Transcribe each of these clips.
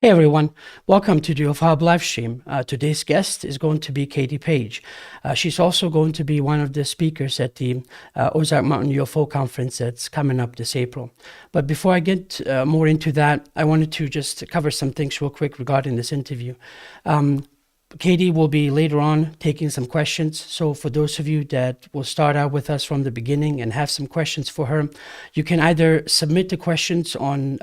Hey everyone, welcome to the UFO live stream. Today's guest is going to be Paige. She's also going to be one of the speakers at the Ozark UFO Conference that's coming up this April. But before I get more into that, I wanted to just cover some things real quick regarding this interview. Katie will be later on taking some questions. So for those of you that will start out with us from the beginning and have some questions for her, you can either submit the questions on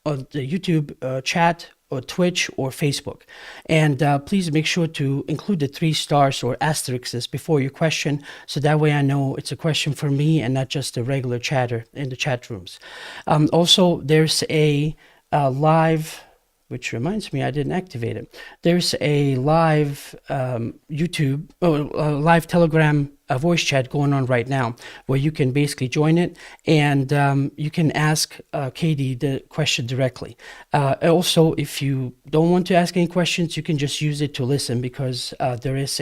the YouTube chat or Twitch or Facebook. And please make sure to include the 3 stars or asterisks before your question, so that way I know it's a question for me and not just a regular chatter in the chat rooms. Also, there's a live, which reminds me I didn't activate it. There's a live YouTube, live Telegram voice chat going on right now, where you can basically join it and you can ask Katie the question directly. Also, if you don't want to ask any questions, you can just use it to listen, because there is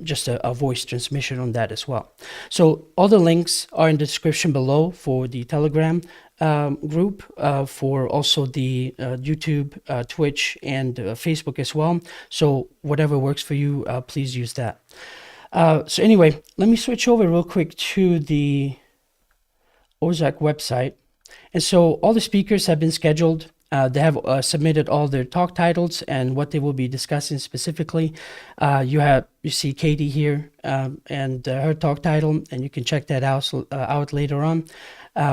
just a voice transmission on that as well. So all the links are in the description below for the Telegram group, for also the YouTube, Twitch, and Facebook as well. So whatever works for you, please use that. So anyway, let me switch over real quick to the Ozark website. And so all the speakers have been scheduled. They have submitted all their talk titles and what they will be discussing specifically. You see Katie here and her talk title, and you can check that out later on.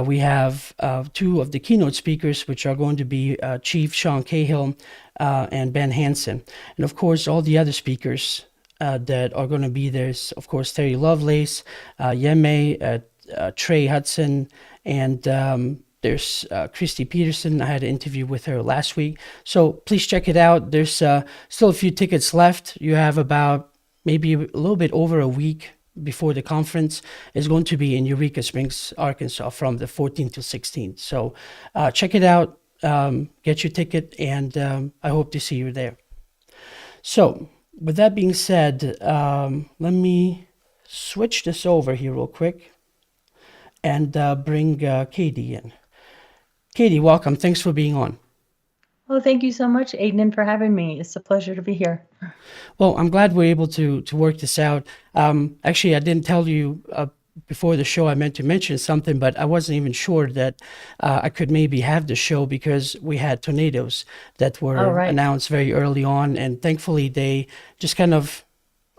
We have 2 of the keynote speakers, which are going to be Chief Sean Cahill and Ben Hansen. And of course, all the other speakers that are going to be there is, of course, Terry Lovelace, Yeme, Trey Hudson, and there's Christy Peterson. I had an interview with her last week. So please check it out. There's still a few tickets left. You have about maybe a little bit over a week before the conference. Is going to be in Eureka Springs, Arkansas, from the 14th to 16th. So check it out, get your ticket, and I hope to see you there. So with that being said, let me switch this over here real quick and bring Katie in. Katie, welcome. Thanks for being on. Oh, thank you so much, Aiden, for having me. It's a pleasure to be here. Well, I'm glad we're able to work this out. Actually, I didn't tell you before the show. I meant to mention something, but I wasn't even sure that I could maybe have the show, because we had tornadoes that were announced very early on, and thankfully they just kind of,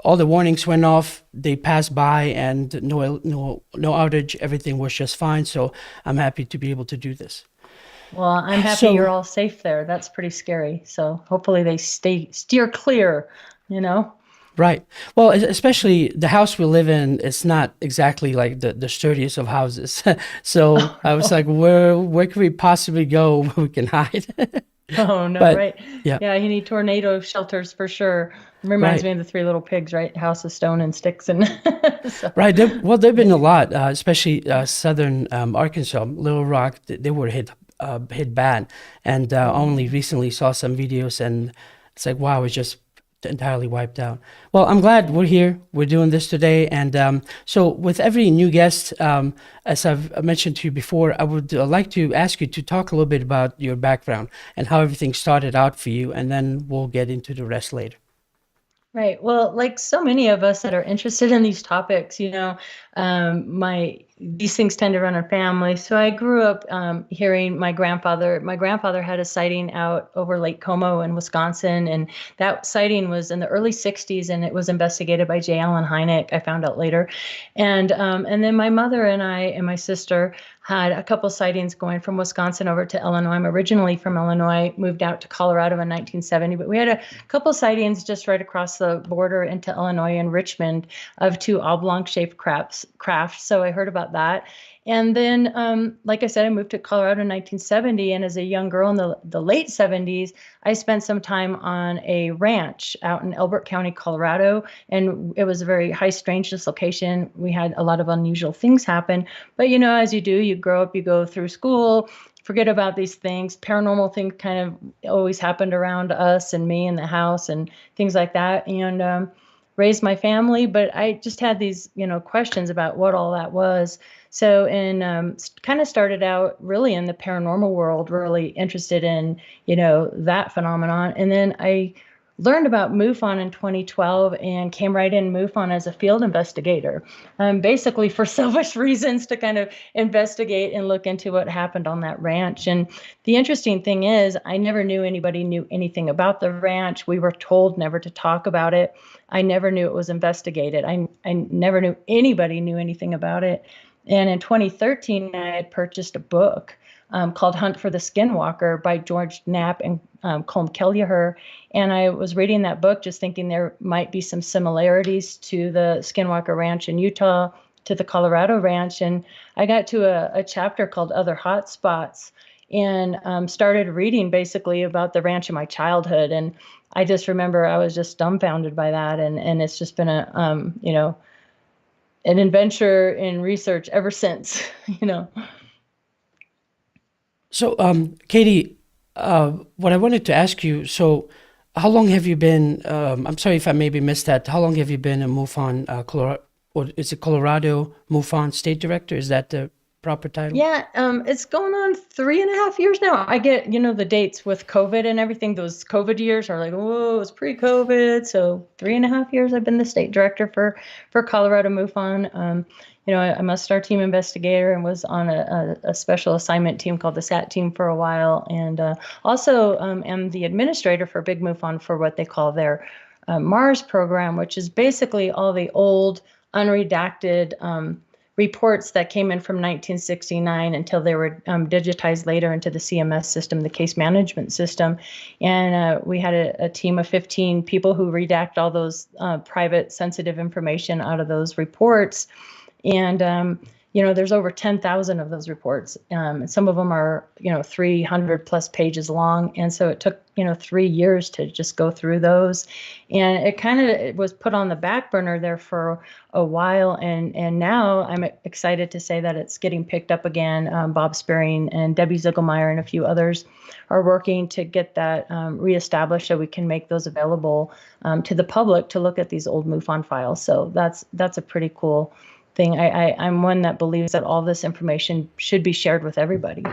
all the warnings went off, they passed by, and no outage. Everything was just fine. So I'm happy to be able to do this. Well, I'm happy you're all safe there. That's pretty scary. So hopefully they steer clear, you know? Right. Well, especially the house we live in, it's not exactly like the sturdiest of houses. So I was like, where can we possibly go where we can hide? Oh, no, right. Yeah, you need tornado shelters for sure. It reminds me of the 3 Little Pigs, right? House of stone and sticks. And so. Right. Well, there've been a lot, especially southern Arkansas, Little Rock. They were hit bad, and only recently saw some videos, and it's like, wow, it's just entirely wiped out. Well, I'm glad we're here. We're doing this today, and so with every new guest, as I've mentioned to you before, I would like to ask you to talk a little bit about your background and how everything started out for you, and then we'll get into the rest later. Right. Well, like so many of us that are interested in these topics, you know, these things tend to run in family. So I grew up hearing my grandfather had a sighting out over Lake Como in Wisconsin. And that sighting was in the early 60s, and it was investigated by J. Allen Hynek, I found out later. And then my mother and I and my sister had a couple sightings going from Wisconsin over to Illinois. I'm originally from Illinois, moved out to Colorado in 1970, but we had a couple sightings just right across the border into Illinois in Richmond of 2 oblong-shaped crafts. So I heard about that. And then, like I said, I moved to Colorado in 1970. And as a young girl in the late 70s, I spent some time on a ranch out in Elbert County, Colorado. And it was a very high strangeness location. We had a lot of unusual things happen. But, you know, as you do, you grow up, you go through school, forget about these things. Paranormal things kind of always happened around us and me in the house and things like that. And raised my family. But I just had these, questions about what all that was. So, and kind of started out really in the paranormal world, really interested in, that phenomenon. And then I learned about MOFON in 2012 and came right in MOFON as a field investigator, basically for selfish reasons to kind of investigate and look into what happened on that ranch. And the interesting thing is, I never knew anybody knew anything about the ranch. We were told never to talk about it. I never knew it was investigated. I never knew anybody knew anything about it. And in 2013, I had purchased a book called Hunt for the Skinwalker by George Knapp and Colm Kelleher. And I was reading that book just thinking there might be some similarities to the Skinwalker Ranch in Utah, to the Colorado Ranch. And I got to a chapter called Other Hotspots and started reading basically about the ranch in my childhood. And I just remember I was just dumbfounded by that. And it's just been an adventure in research ever since, So, Katie, what I wanted to ask you, so how long have you been, I'm sorry if I maybe missed that, how long have you been a MOFON, or is it Colorado MOFON State Director? Is that the proper title? Yeah, it's going on 3.5 years now. I get, the dates with COVID and everything. Those COVID years are like, whoa, it's pre-COVID. So 3.5 years I've been the state director for Colorado MOFON. I'm a STAR team investigator and was on a special assignment team called the SAT team for a while. And also am the administrator for Big MOFON for what they call their Mars program, which is basically all the old unredacted reports that came in from 1969 until they were digitized later into the CMS system, the case management system. And we had a team of 15 people who redact all those private sensitive information out of those reports. And, there's over 10,000 of those reports. And some of them are, 300 plus pages long. And so it took, 3 years to just go through those. And it was put on the back burner there for a while. And now I'm excited to say that it's getting picked up again. Bob Spearing and Debbie Ziegelmeyer and a few others are working to get that reestablished so we can make those available to the public to look at these old MOFON files. So that's a pretty cool thing. I'm one that believes that all this information should be shared with everybody.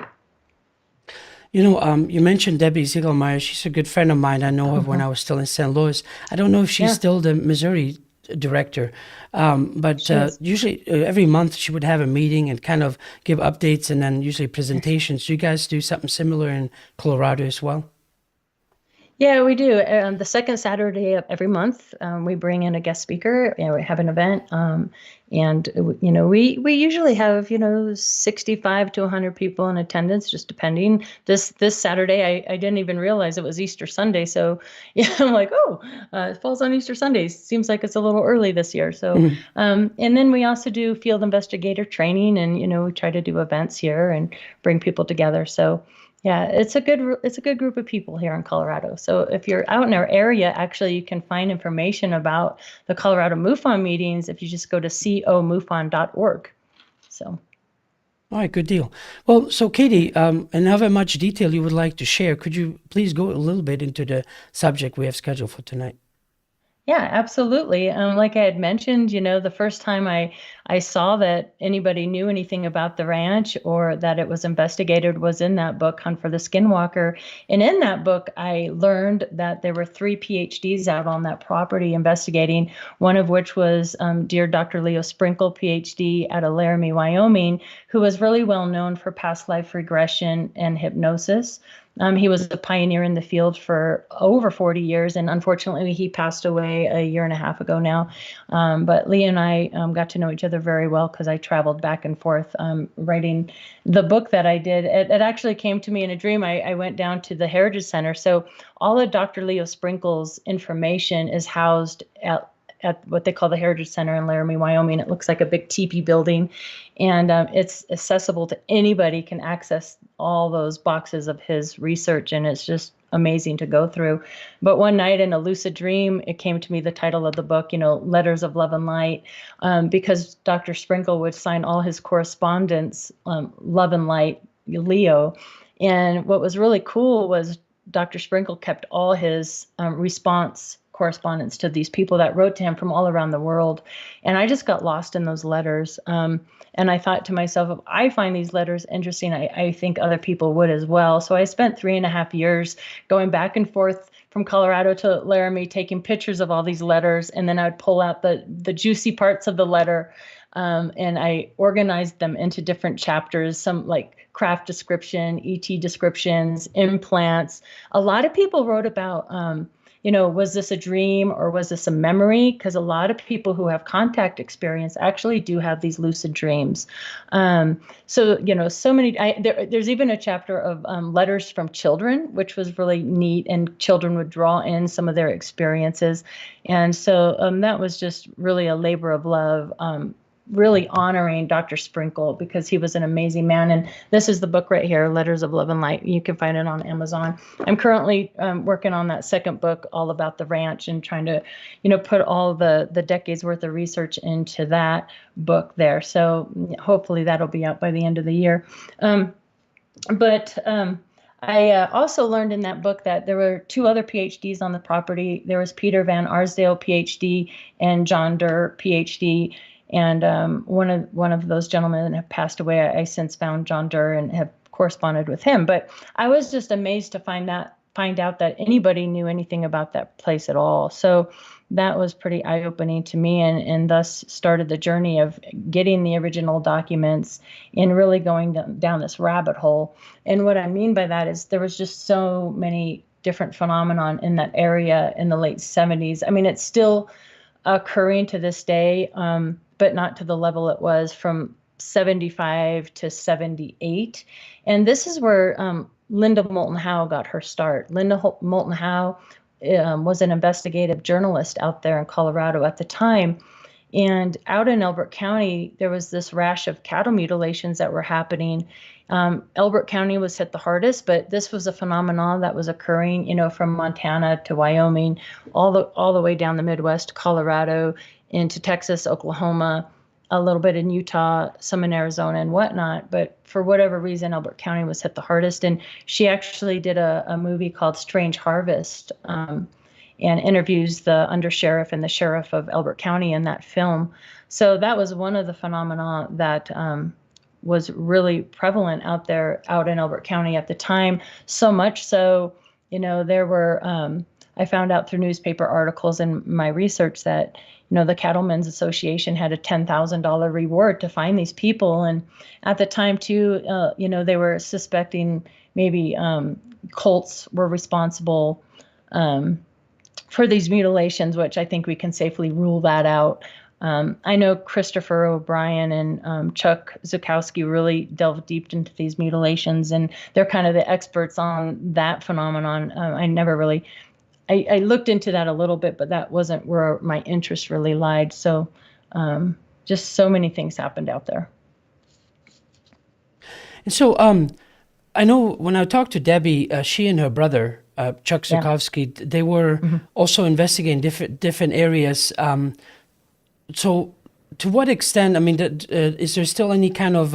You mentioned Debbie Ziegelmeyer. She's a good friend of mine. I know her when I was still in St. Louis. I don't know if she's still the Missouri director, but usually every month she would have a meeting and kind of give updates and then usually presentations. Do you guys do something similar in Colorado as well? Yeah, we do. The second Saturday of every month, we bring in a guest speaker. We have an event, and we usually have 65 to 100 people in attendance, just depending. This Saturday, I didn't even realize it was Easter Sunday, so I'm like, it falls on Easter Sunday. Seems like it's a little early this year. So, and then we also do field investigator training, and we try to do events here and bring people together. So. Yeah, it's a good group of people here in Colorado. So if you're out in our area, actually, you can find information about the Colorado MOFON meetings if you just go to comofon.org. So. All right, good deal. Well, so Katie, and however much detail you would like to share, could you please go a little bit into the subject we have scheduled for tonight? Yeah, absolutely. Like I had mentioned, the first time I saw that anybody knew anything about the ranch or that it was investigated was in that book, Hunt for the Skinwalker. And in that book, I learned that there were 3 PhDs out on that property investigating, one of which was dear Dr. Leo Sprinkle, PhD out of Laramie, Wyoming, who was really well known for past life regression and hypnosis. He was a pioneer in the field for over 40 years, and unfortunately, he passed away a year and a half ago now. But Lee and I got to know each other very well because I traveled back and forth writing the book that I did. It actually came to me in a dream. I went down to the Heritage Center. So all of Dr. Leo Sprinkle's information is housed at what they call the Heritage Center in Laramie, Wyoming. It looks like a big teepee building, and it's accessible to anybody, can access all those boxes of his research, and it's just amazing to go through. But one night in a lucid dream, it came to me, the title of the book, Letters of Love and Light, because Dr. Sprinkle would sign all his correspondence, Love and Light, Leo. And what was really cool was Dr. Sprinkle kept all his response correspondence to these people that wrote to him from all around the world. And I just got lost in those letters. And I thought to myself, if I find these letters interesting, I think other people would as well. So I spent 3.5 years going back and forth from Colorado to Laramie, taking pictures of all these letters. And then I would pull out the juicy parts of the letter. And I organized them into different chapters, some like craft description, ET descriptions, implants. A lot of people wrote about, was this a dream or was this a memory? Because a lot of people who have contact experience actually do have these lucid dreams. So many, there's even a chapter of letters from children, which was really neat, and children would draw in some of their experiences. And so that was just really a labor of love, really honoring Dr. Sprinkle, because he was an amazing man. And this is the book right here, Letters of Love and Light. You can find it on Amazon. I'm currently working on that second book all about the ranch and trying to, put all the decades worth of research into that book there. So hopefully that'll be out by the end of the year. I also learned in that book that there were 2 other PhDs on the property. There was Peter Van Arsdale, PhD, and John Durr, PhD. And one of those gentlemen have passed away. I since found John Durr and have corresponded with him. But I was just amazed to find out that anybody knew anything about that place at all. So that was pretty eye-opening to me, and thus started the journey of getting the original documents and really going down this rabbit hole. And what I mean by that is there was just so many different phenomenon in that area in the late 70s. I mean, it's still occurring to this day, but not to the level it was from 75 to 78. And this is where Linda Moulton Howe got her start. Linda Moulton Howe was an investigative journalist out there in Colorado at the time. And out in Elbert County, there was this rash of cattle mutilations that were happening. Elbert County was hit the hardest, but this was a phenomenon that was occurring, from Montana to Wyoming, all the way down the Midwest, Colorado, into Texas, Oklahoma, a little bit in Utah, some in Arizona and whatnot. But for whatever reason, Elbert County was hit the hardest. And she actually did a movie called Strange Harvest, and interviews the undersheriff and the sheriff of Elbert County in that film. So that was one of the phenomena that was really prevalent out in Elbert County at the time. So much so, there were, I found out through newspaper articles and my research that, the Cattlemen's Association had a $10,000 reward to find these people. And at the time too, they were suspecting maybe cults were responsible for these mutilations, which I think we can safely rule that out. I know Christopher O'Brien and Chuck Zukowski really delved deep into these mutilations, and they're kind of the experts on that phenomenon. I looked into that a little bit, but that wasn't where my interest really lied. So just so many things happened out there. And so I know when I talked to Debbie, she and her brother, Chuck Zukowski, they were also investigating different areas. So to what extent, I mean, is there still any kind of,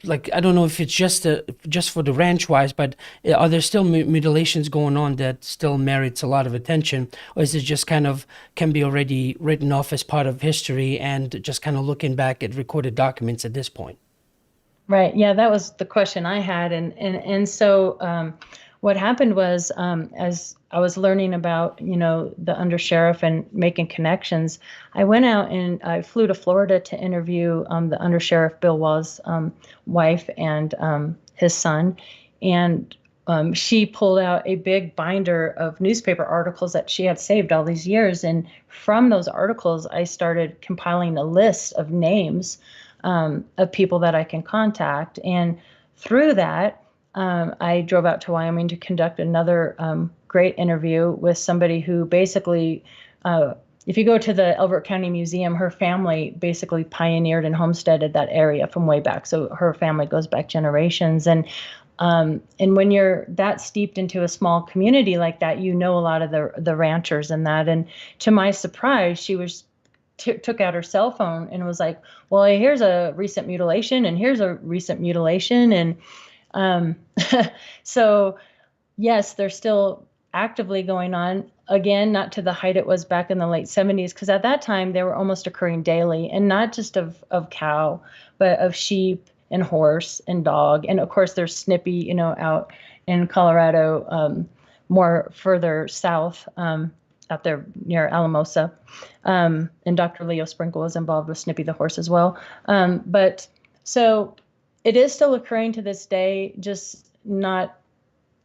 I don't know if it's just for the ranch wise, but are there still mutilations going on that still merits a lot of attention? Or is it just kind of can be already written off as part of history and just kind of looking back at recorded documents at this point? Right. Yeah, that was the question I had. And so what happened was as I was learning about, the undersheriff and making connections, I went out and I flew to Florida to interview the undersheriff Bill Waugh's wife and his son. And she pulled out a big binder of newspaper articles that she had saved all these years. And from those articles, I started compiling a list of names of people that I can contact. And through that, I drove out to Wyoming to conduct another great interview with somebody who basically, if you go to the Elbert County Museum, her family basically pioneered and homesteaded that area from way back. So her family goes back generations. And when you're that steeped into a small community like that, a lot of the ranchers and that. And to my surprise, she was took out her cell phone and was like, well, here's a recent mutilation and here's a recent mutilation. And so, yes, there's still actively going on. Again, not to the height it was back in the late 70s, because at that time they were almost occurring daily, and not just of cow, but of sheep and horse and dog. And of course, there's Snippy, out in Colorado, more further south, out there near Alamosa. And Dr. Leo Sprinkle was involved with Snippy the horse as well. But so it is still occurring to this day, just not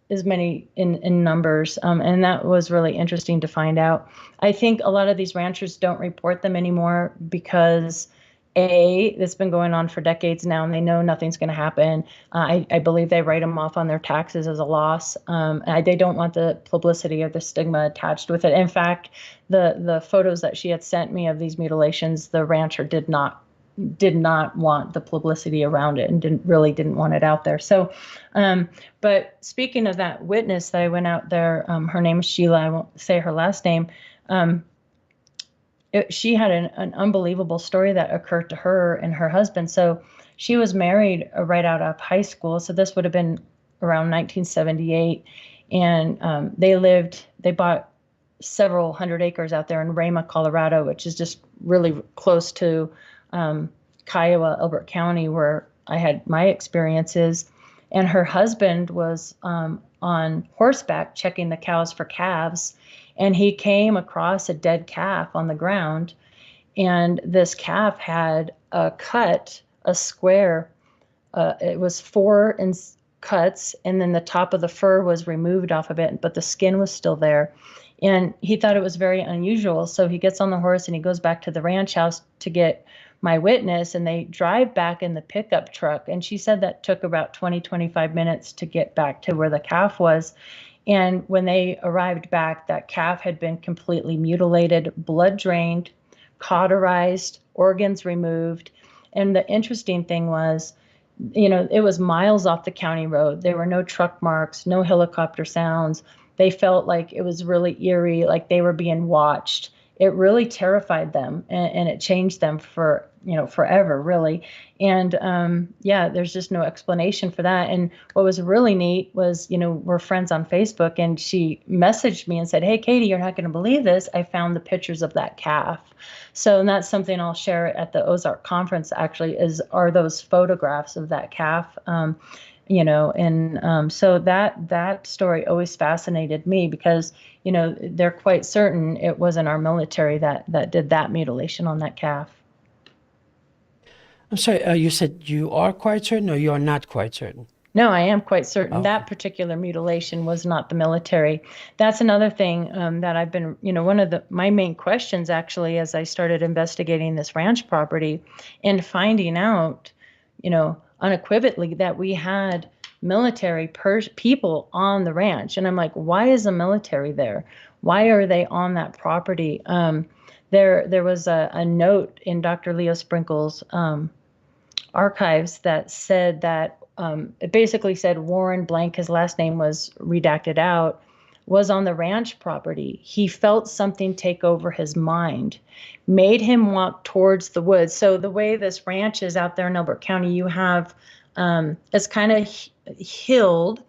as many in numbers. And that was really interesting to find out. I think a lot of these ranchers don't report them anymore because it's been going on for decades now, and they know nothing's going to happen. I believe they write them off on their taxes as a loss. They don't want the publicity or the stigma attached with it. In fact, the photos that she had sent me of these mutilations, the rancher did not want the publicity around it, and didn't want it out there. So, but speaking of that witness that I went out there, her name is Sheila. I won't say her last name. She had an unbelievable story that occurred to her and her husband. So she was married right out of high school. So this would have been around 1978. And they bought several hundred acres out there in Rama, Colorado, which is just really close to Kiowa, Elbert County, where I had my experiences. And her husband was on horseback checking the cows for calves. And he came across a dead calf on the ground, and this calf had a square. It was 4 cuts, and then the top of the fur was removed off of it, but the skin was still there. And he thought it was very unusual. So he gets on the horse and he goes back to the ranch house to get my witness, and they drive back in the pickup truck. And she said that took about 25 minutes to get back to where the calf was. And when they arrived back, that calf had been completely mutilated, blood drained, cauterized, organs removed. And the interesting thing was, it was miles off the county road. There were no truck marks, no helicopter sounds. They felt like it was really eerie, like they were being watched. It really terrified them, and it changed them for, forever, really. And there's just no explanation for that. And what was really neat was, we're friends on Facebook, and she messaged me and said, "Hey, Katie, you're not going to believe this. I found the pictures of that calf." So, and that's something I'll share at the Ozark Conference, actually, are those photographs of that calf. So that story always fascinated me because, they're quite certain it wasn't our military that did that mutilation on that calf. I'm sorry, you said you are quite certain, or you are not quite certain? No, I am quite certain Okay. that particular mutilation was not the military. That's another thing that I've been, one of my main questions actually, as I started investigating this ranch property and finding out, unequivocally that we had military people on the ranch. And I'm like, why is the military there? Why are they on that property? There was a note in Dr. Leo Sprinkle's archives that said that it basically said Warren blank, his last name was redacted out, was on the ranch property. He felt something take over his mind, made him walk towards the woods. So the way this ranch is out there in Elbert County, you have, it's kind of hilled,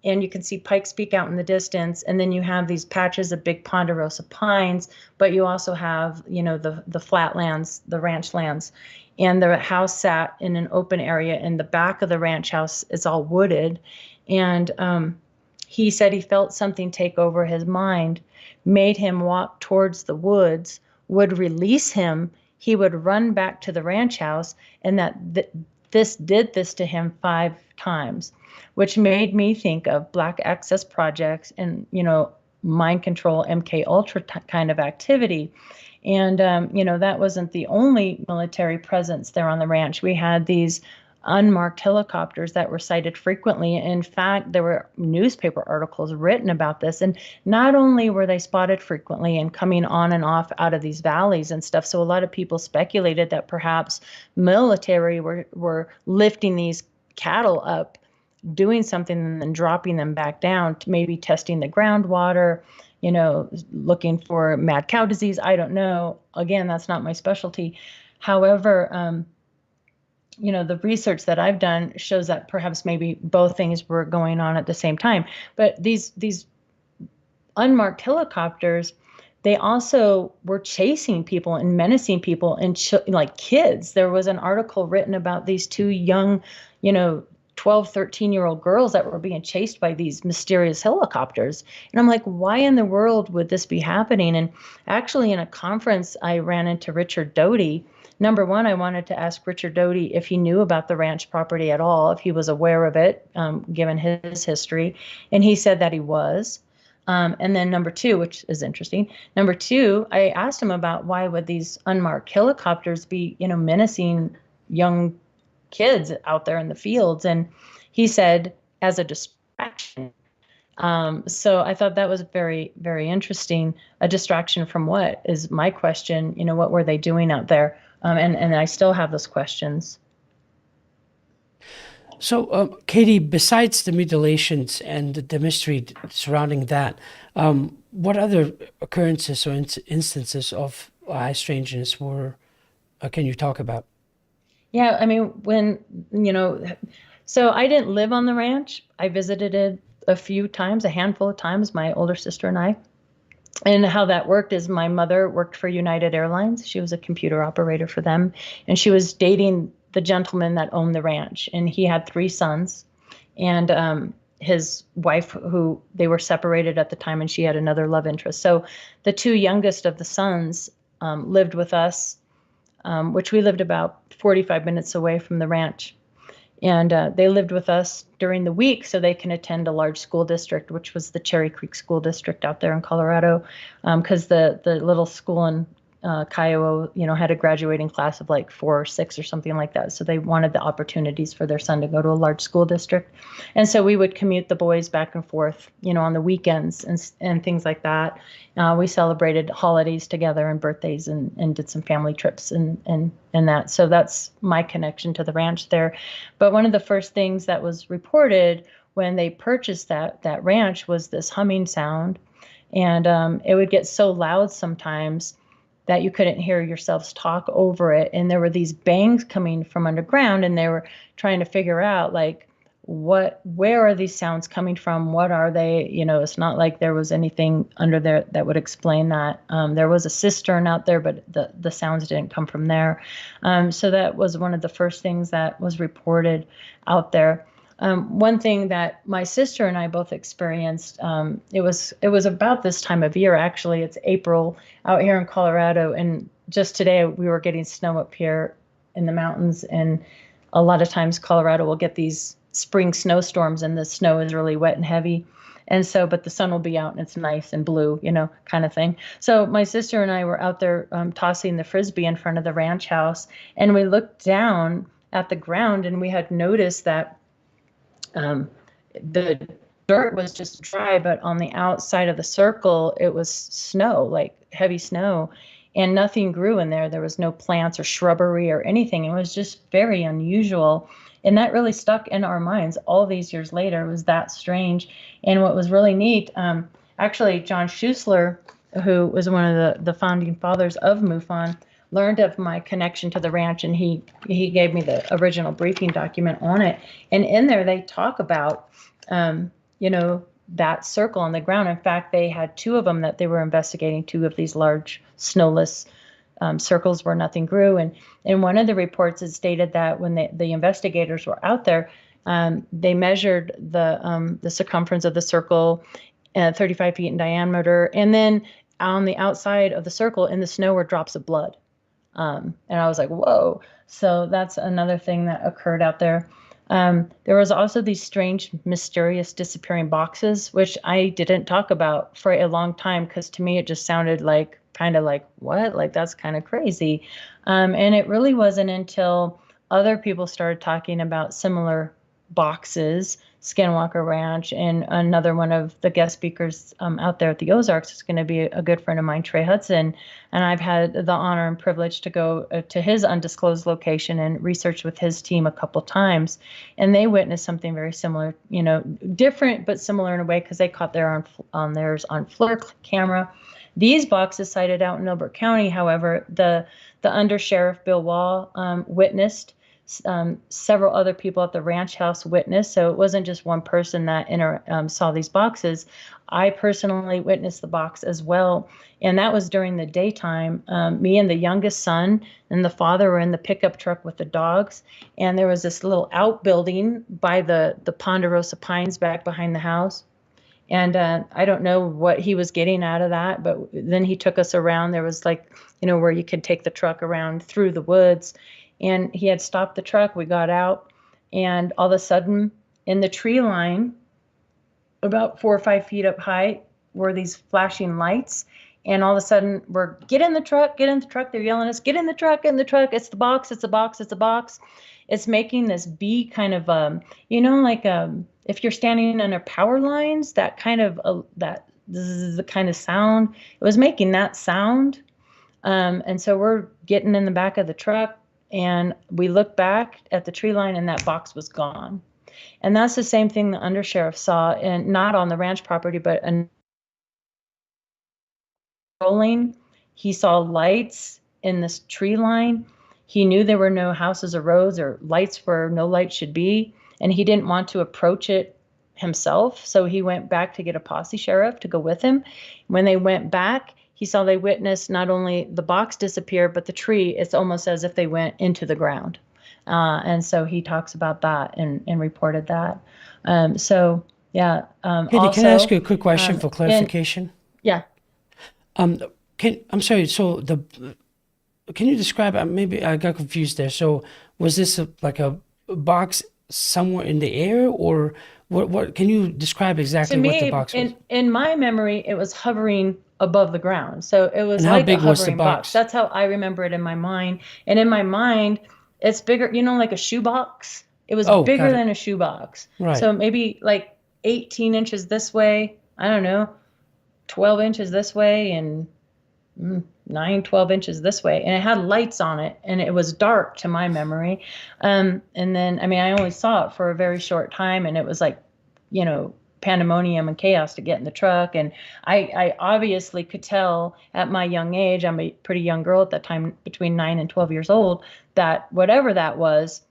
and you can see Pikes Peak out in the distance. And then you have these patches of big ponderosa pines, but you also have, the flatlands, the ranch lands. And the house sat in an open area. In the back of the ranch house, it's all wooded. And he said he felt something take over his mind, made him walk towards the woods, would release him. He would run back to the ranch house, and this did this to him 5 times, which made me think of Black Access Projects and, mind control, MK Ultra kind of activity. And, that wasn't the only military presence there on the ranch. We had these unmarked helicopters that were sighted frequently. In fact, there were newspaper articles written about this. And not only were they spotted frequently and coming on and off out of these valleys and stuff, so a lot of people speculated that perhaps military were lifting these cattle up, doing something, and then dropping them back down, to maybe testing the groundwater, looking for mad cow disease. I don't know. Again, that's not my specialty. However, the research that I've done shows that perhaps maybe both things were going on at the same time. But these unmarked helicopters, they also were chasing people and menacing people and like kids. There was an article written about these two young, 12, 13-year-old girls that were being chased by these mysterious helicopters. And I'm like, why in the world would this be happening? And actually, in a conference, I ran into Richard Doty. Number one, I wanted to ask Richard Doty if he knew about the ranch property at all, if he was aware of it, given his history. And he said that he was. And then number two, which is interesting, number two, I asked him about why would these unmarked helicopters be, menacing young kids out there in the fields. And he said, as a distraction. So I thought that was very, very interesting. A distraction from what is my question? What were they doing out there? And I still have those questions. So, Katie, besides the mutilations and the mystery surrounding that, what other occurrences or instances of strangeness can you talk about? Yeah, I mean, so I didn't live on the ranch. I visited it a handful of times, my older sister and I. And how that worked is my mother worked for United Airlines. She was a computer operator for them. And she was dating the gentleman that owned the ranch. And he had 3 sons. And his wife, who they were separated at the time, and she had another love interest. So the 2 youngest of the sons lived with us, which we lived about 45 minutes away from the ranch. And they lived with us during the week so they can attend a large school district, which was the Cherry Creek School District out there in Colorado, because the little school in Kiowa, had a graduating class of like 4 or 6 or something like that. So they wanted the opportunities for their son to go to a large school district. And so we would commute the boys back and forth, on the weekends and things like that. We celebrated holidays together and birthdays and did some family trips and that. So that's my connection to the ranch there. But one of the first things that was reported when they purchased that ranch was this humming sound. And it would get so loud sometimes that you couldn't hear yourselves talk over it. And there were these bangs coming from underground, and they were trying to figure out, like, where are these sounds coming from? What are they? It's not like there was anything under there that would explain that. There was a cistern out there, but the sounds didn't come from there. So that was one of the first things that was reported out there. One thing that my sister and I both experienced, it was about this time of year, actually. It's April out here in Colorado, and just today we were getting snow up here in the mountains, and a lot of times Colorado will get these spring snowstorms, and the snow is really wet and heavy. And so, but the sun will be out and it's nice and blue, kind of thing. So my sister and I were out there tossing the Frisbee in front of the ranch house, and we looked down at the ground, and we had noticed that the dirt was just dry, but on the outside of the circle, it was snow, like heavy snow, and nothing grew in there. There was no plants or shrubbery or anything. It was just very unusual. And that really stuck in our minds all these years later. It was that strange. And what was really neat, actually, John Schuessler, who was one of the founding fathers of MOFON, learned of my connection to the ranch, and he gave me the original briefing document on it. And in there, they talk about, that circle on the ground. In fact, they had 2 of them that they were investigating, 2 of these large snowless circles where nothing grew. And in one of the reports, it stated that when the investigators were out there, they measured the circumference of the circle, 35 feet in diameter, and then on the outside of the circle in the snow were drops of blood. And I was like, whoa. So that's another thing that occurred out there. There was also these strange, mysterious disappearing boxes, which I didn't talk about for a long time, because to me it just sounded like kind of like, what? Like, that's kind of crazy. And it really wasn't until other people started talking about similar boxes, Skinwalker Ranch, and another one of the guest speakers out there at the Ozarks is going to be a good friend of mine, Trey Hudson. And I've had the honor and privilege to go to his undisclosed location and research with his team a couple times. And they witnessed something very similar, different but similar in a way, because they caught theirs on FLIR camera. These boxes sighted out in Elbert County, however, the undersheriff Bill Wall witnessed several other people at the ranch house witnessed. So it wasn't just one person that saw these boxes. I personally witnessed the box as well. And that was during the daytime. Me and the youngest son and the father were in the pickup truck with the dogs. And there was this little outbuilding by the ponderosa pines back behind the house. And I don't know what he was getting out of that, but then he took us around. There was like, where you could take the truck around through the woods. And he had stopped the truck. We got out. And all of a sudden, in the tree line, about 4 or 5 feet up high, were these flashing lights. And all of a sudden, we're, get in the truck, get in the truck. They're yelling at us, get in the truck, get in the truck. It's the box, it's the box, it's the box. It's making this bee kind of, like if you're standing under power lines, that kind of, the kind of sound. It was making that sound. And so we're getting in the back of the truck, and we look back at the tree line, and that box was gone. And that's the same thing the undersheriff saw, and not on the ranch property, but rolling. He saw lights in this tree line. He knew there were no houses or roads or lights where no light should be, and he didn't want to approach it himself. So he went back to get a posse sheriff to go with him. When they went back, he saw they witnessed not only the box disappear, but the tree. It's almost as if they went into the ground. And so he talks about that and reported that. Yeah. Katie, can I ask you a quick question for clarification? Yeah. I'm sorry. So can you describe? Maybe I got confused there. So was this like a box somewhere in the air, or what? Can you describe exactly what the box was? In my memory, it was hovering above the ground. So it was And like how big a was the hovering box? That's how I remember it in my mind. And in my mind, it's bigger, like a shoebox. It was bigger than a shoebox. Right. So maybe like 18 inches this way. I don't know, 12 inches this way, and 12 inches this way. And it had lights on it, and it was dark to my memory. And then, I only saw it for a very short time, and it was like, pandemonium and chaos to get in the truck. And I obviously could tell at my young age, I'm a pretty young girl at that time, between 9 and 12 years old, that whatever that was,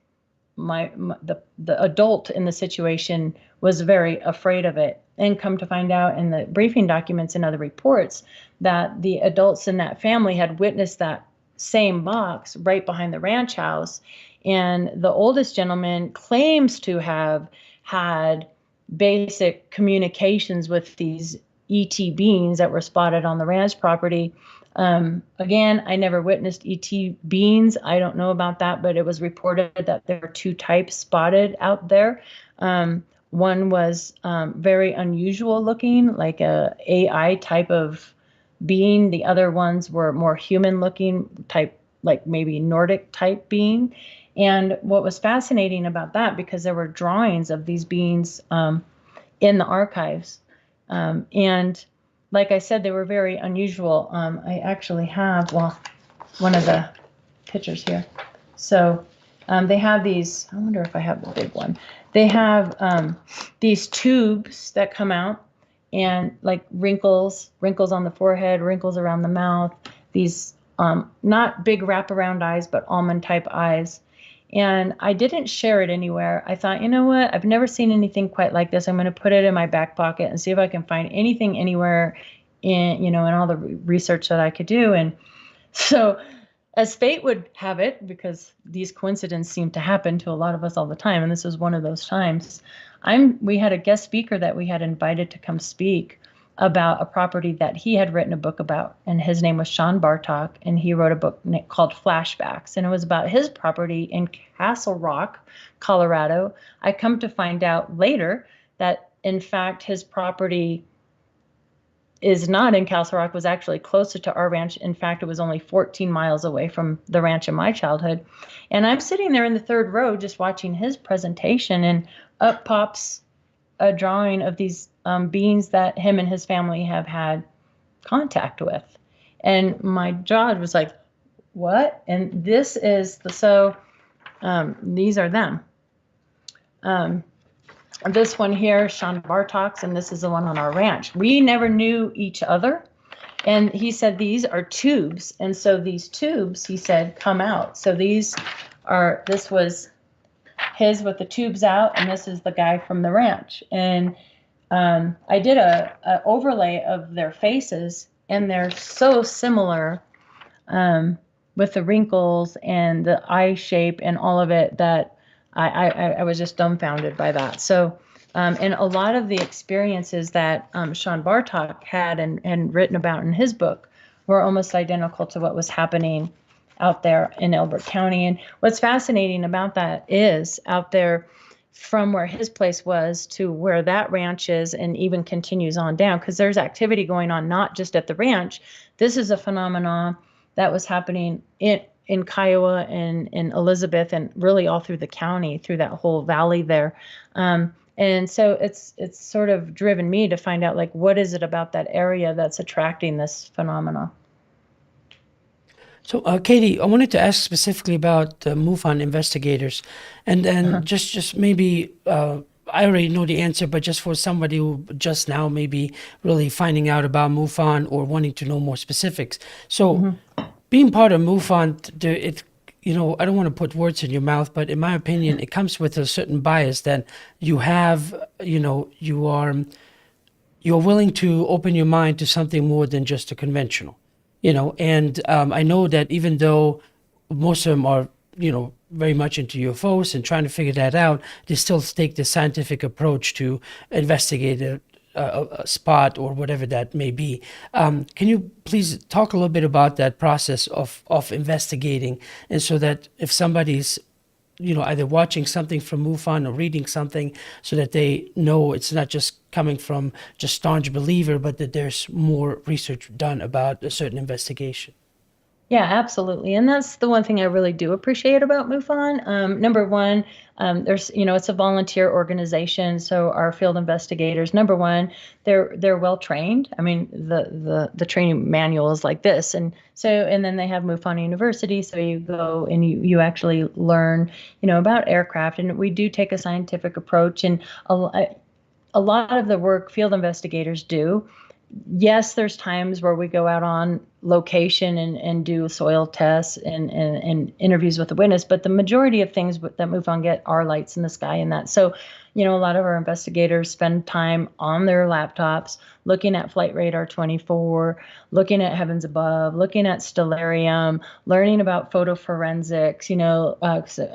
the adult in the situation was very afraid of it. And come to find out in the briefing documents and other reports that the adults in that family had witnessed that same box right behind the ranch house. And the oldest gentleman claims to have had basic communications with these ET beings that were spotted on the ranch property. Again, I never witnessed ET beings. I don't know about that, but it was reported that there were 2 types spotted out there. One was very unusual looking, like a AI type of being. The other ones were more human looking type, like maybe Nordic type being. And what was fascinating about that, because there were drawings of these beings in the archives. And like I said, they were very unusual. I actually have, one of the pictures here. So they have these, I wonder if I have the big one. They have these tubes that come out, and like wrinkles on the forehead, wrinkles around the mouth, these not big wraparound eyes, but almond type eyes. And I didn't share it anywhere. I thought, you know what? I've never seen anything quite like this. I'm going to put it in my back pocket and see if I can find anything anywhere in all the research that I could do. And so, as fate would have it, because these coincidences seem to happen to a lot of us all the time, and this was one of those times, we had a guest speaker that we had invited to come speak about a property that he had written a book about, and his name was Sean Bartok, and he wrote a book called Flashbacks, and it was about his property in Castle Rock, Colorado. I come to find out later that, in fact, his property is not in Castle Rock, was actually closer to our ranch. In fact, it was only 14 miles away from the ranch in my childhood. And I'm sitting there in the third row just watching his presentation, and up pops a drawing of these beings that him and his family have had contact with. And my jaw was like, what? And this is these are them. This one here, Sean Bartok's, and this is the one on our ranch. We never knew each other. And he said, these are tubes. And so these tubes, he said, come out. So these this was his with the tubes out, and this is the guy from the ranch. And I did a overlay of their faces, and they're so similar, with the wrinkles and the eye shape and all of it, that I was just dumbfounded by that. So, and a lot of the experiences that Sean Bartok had and written about in his book were almost identical to what was happening out there in Elbert County. And what's fascinating about that is, out there from where his place was to where that ranch is, and even continues on down, because there's activity going on not just at the ranch. This is a phenomenon that was happening in Kiowa and in Elizabeth, and really all through the county, through that whole valley there. And so it's sort of driven me to find out, like, what is it about that area that's attracting this phenomena? So, Katie, I wanted to ask specifically about the MOFON investigators, and then just maybe I already know the answer, but just for somebody who just now maybe really finding out about MOFON or wanting to know more specifics. So, being part of MOFON, I don't want to put words in your mouth, but in my opinion, it comes with a certain bias that you have. You're willing to open your mind to something more than just a conventional. And I know that even though most of them are, very much into UFOs and trying to figure that out, they still take the scientific approach to investigate a spot or whatever that may be. Can you please talk a little bit about that process of investigating, and so that if somebody's either watching something from MUFON or reading something, so that they know it's not just coming from just staunch believer, but that there's more research done about a certain investigation? Yeah, absolutely. And that's the one thing I really do appreciate about MUFON. Number one, there's, it's a volunteer organization. So our field investigators, number one, they're well trained. I mean, the training manual is like this. And then they have MUFON University. So you go and you actually learn, about aircraft. And we do take a scientific approach. And a lot of the work field investigators do. Yes, there's times where we go out on location and do soil tests and interviews with the witness, but the majority of things that MUFON get are lights in the sky and that. So, a lot of our investigators spend time on their laptops looking at Flight Radar 24, looking at Heavens Above, looking at Stellarium, learning about photoforensics.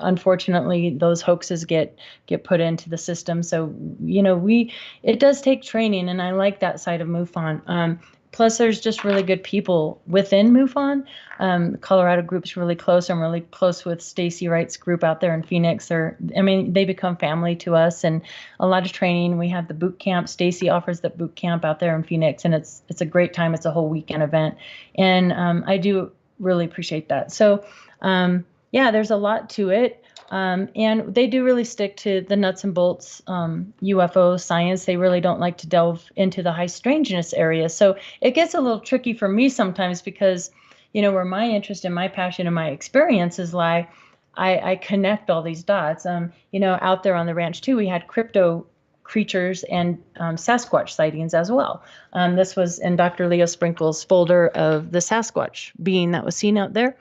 Unfortunately, those hoaxes get put into the system. So, it does take training, and I like that side of MUFON. Plus, there's just really good people within MUFON. The Colorado group's really close. I'm really close with Stacy Wright's group out there in Phoenix. They become family to us, and a lot of training. We have the boot camp. Stacy offers the boot camp out there in Phoenix, and it's a great time. It's a whole weekend event, and I do really appreciate that. So, there's a lot to it. And they do really stick to the nuts and bolts UFO science. They really don't like to delve into the high strangeness area. So it gets a little tricky for me sometimes because, where my interest and my passion and my experiences lie, I connect all these dots. Out there on the ranch too, we had crypto creatures and Sasquatch sightings as well. This was in Dr. Leo Sprinkle's folder of the Sasquatch being that was seen out there.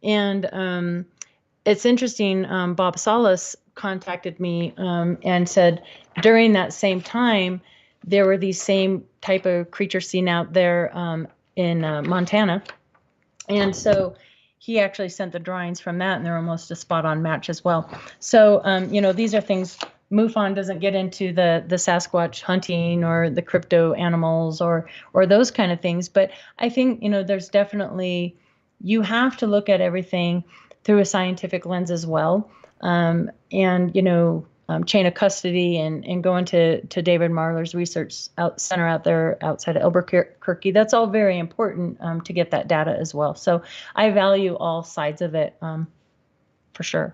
And it's interesting, Bob Salas contacted me and said during that same time, there were these same type of creatures seen out there in Montana. And so he actually sent the drawings from that, and they're almost a spot-on match as well. So, these are things, MUFON doesn't get into the Sasquatch hunting or the crypto animals or those kind of things. But I think, there's definitely, you have to look at everything through a scientific lens as well. Chain of custody and going to David Marler's research center out there outside of Albuquerque. That's all very important to get that data as well. So I value all sides of it for sure.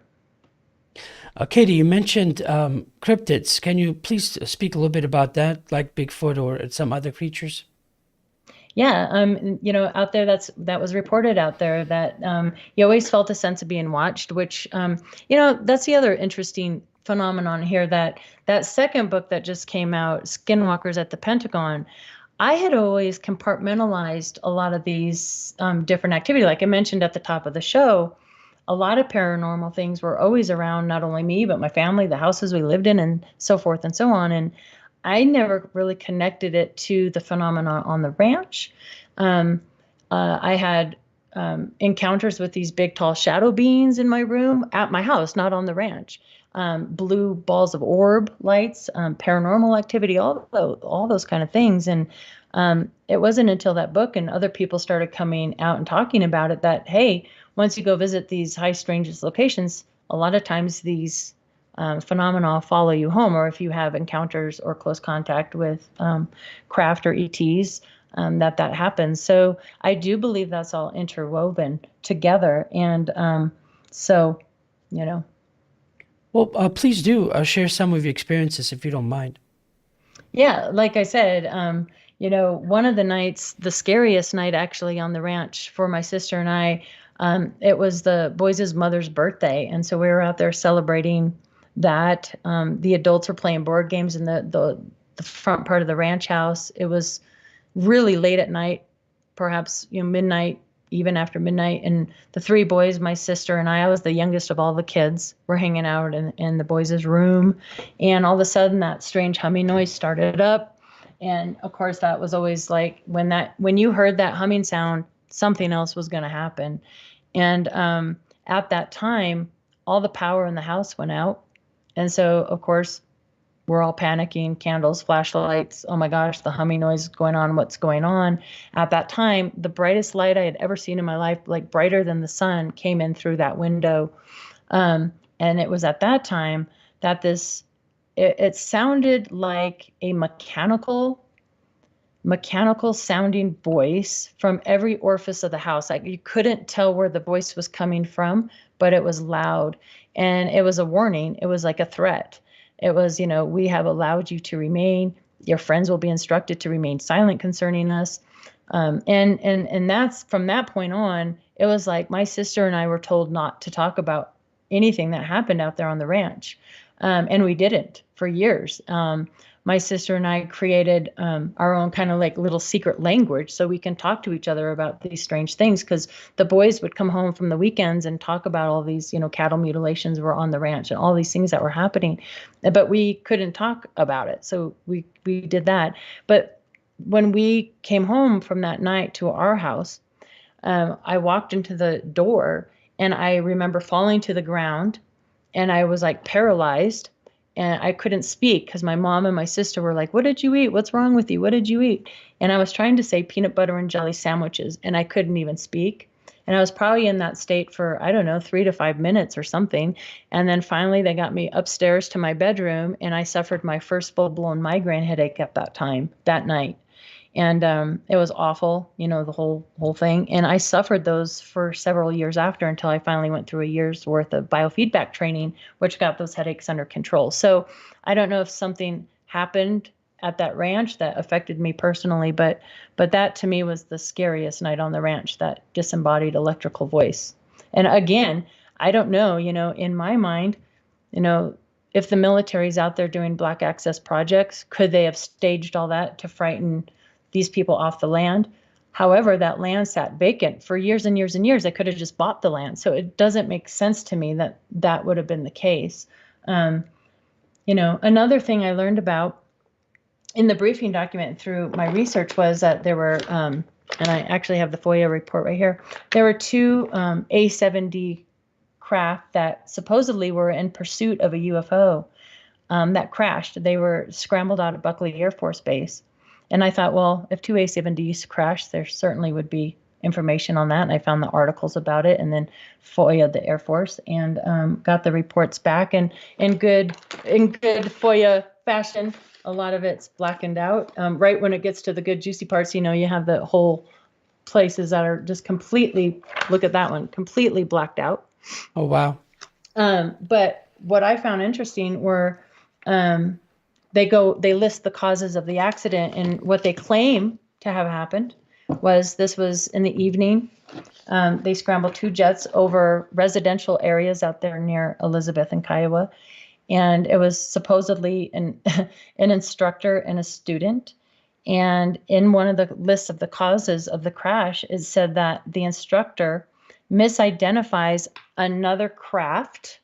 Katie, you mentioned cryptids. Can you please speak a little bit about that, like Bigfoot or some other creatures? Yeah, out there that was reported out there that you always felt a sense of being watched, which that's the other interesting phenomenon here. That second book that just came out, Skinwalkers at the Pentagon, I had always compartmentalized a lot of these different activity. Like I mentioned at the top of the show, a lot of paranormal things were always around, not only me, but my family, the houses we lived in, and so forth and so on. And I never really connected it to the phenomena on the ranch. I had encounters with these big, tall shadow beings in my room at my house, not on the ranch. Blue balls of orb lights, paranormal activity, all those kind of things. And it wasn't until that book and other people started coming out and talking about it that, hey, once you go visit these high strangeness locations, a lot of times these phenomena follow you home, or if you have encounters or close contact with craft or ETs, that happens. So I do believe that's all interwoven together. And so, you know. Well, please do share some of your experiences if you don't mind. Yeah, like I said, one of the nights, the scariest night actually on the ranch for my sister and I, it was the boys' mother's birthday. And so we were out there celebrating that. The adults were playing board games in the front part of the ranch house. It was really late at night, perhaps, midnight, even after midnight. And the three boys, my sister and I was the youngest of all the kids, were hanging out in the boys' room. And all of a sudden that strange humming noise started up. And of course that was always like when you heard that humming sound, something else was going to happen. And at that time, all the power in the house went out. And so, of course, we're all panicking, candles, flashlights. Oh my gosh, the humming noise is going on. What's going on? At that time, the brightest light I had ever seen in my life, like brighter than the sun, came in through that window. And it was at that time that it sounded like a mechanical sounding voice from every orifice of the house. Like you couldn't tell where the voice was coming from, but it was loud. And it was a warning. It was like a threat. It was, we have allowed you to remain. Your friends will be instructed to remain silent concerning us. And that's from that point on, it was like my sister and I were told not to talk about anything that happened out there on the ranch. And we didn't for years. My sister and I created our own kind of like little secret language so we can talk to each other about these strange things, because the boys would come home from the weekends and talk about all these, cattle mutilations were on the ranch and all these things that were happening, but we couldn't talk about it. So we did that. But when we came home from that night to our house, I walked into the door and I remember falling to the ground and I was like paralyzed. And I couldn't speak because my mom and my sister were like, "What did you eat? What's wrong with you? What did you eat?" And I was trying to say peanut butter and jelly sandwiches, and I couldn't even speak. And I was probably in that state for, I don't know, 3 to 5 minutes or something. And then finally they got me upstairs to my bedroom, and I suffered my first full-blown migraine headache at that night. And it was awful, the whole thing. And I suffered those for several years after, until I finally went through a year's worth of biofeedback training, which got those headaches under control. So I don't know if something happened at that ranch that affected me personally, but that to me was the scariest night on the ranch, that disembodied electrical voice. And again, I don't know, in my mind, if the military's out there doing black access projects, could they have staged all that to frighten these people off the land? However, that land sat vacant for years and years and years. They could have just bought the land. So it doesn't make sense to me that would have been the case. Another thing I learned about in the briefing document through my research was that there were, and I actually have the FOIA report right here, there were 2 A-7D craft that supposedly were in pursuit of a UFO that crashed. They were scrambled out of Buckley Air Force Base. And I thought, well, if 2 A-7Ds crashed, there certainly would be information on that. And I found the articles about it, and then FOIA'd the Air Force and got the reports back. And in good FOIA fashion, a lot of it's blackened out. Right when it gets to the good juicy parts, you have the whole places that are just completely, look at that one, completely blacked out. Oh, wow. But what I found interesting were they list the causes of the accident, and what they claim to have happened this was in the evening. They scrambled 2 jets over residential areas out there near Elizabeth and Kiowa. And it was supposedly an instructor and a student. And in one of the lists of the causes of the crash, it said that the instructor misidentifies another craft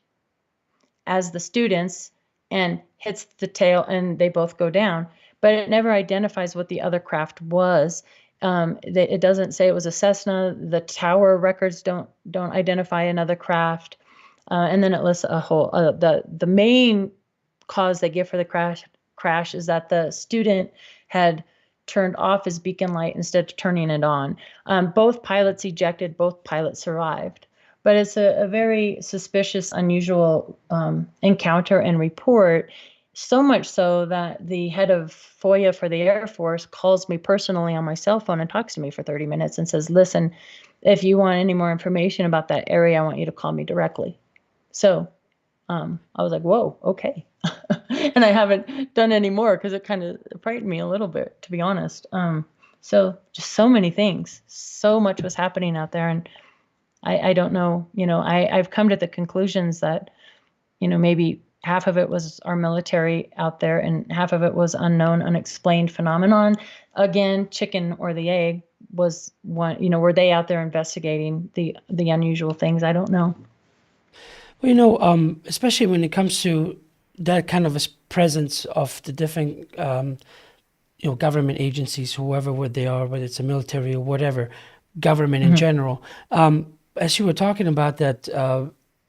as the students and hits the tail, and they both go down. But it never identifies what the other craft was. It doesn't say it was a Cessna. The tower records don't identify another craft. And then it lists a whole the main cause they give for the crash is that the student had turned off his beacon light instead of turning it on. Both pilots ejected, both pilots survived. But it's a very suspicious, unusual encounter and report, so much so that the head of FOIA for the Air Force calls me personally on my cell phone and talks to me for 30 minutes and says, listen, if you want any more information about that area, I want you to call me directly. So I was like, whoa, okay. And I haven't done any more because it kind of frightened me a little bit, to be honest. So just so many things, so much was happening out there. And I don't know, I've come to the conclusions that, maybe half of it was our military out there and half of it was unknown, unexplained phenomenon. Again, chicken or the egg was one, were they out there investigating the unusual things? I don't know. Well, especially when it comes to that kind of a presence of the different, government agencies, whoever they are, whether it's a military or whatever, government in general. As you were talking about that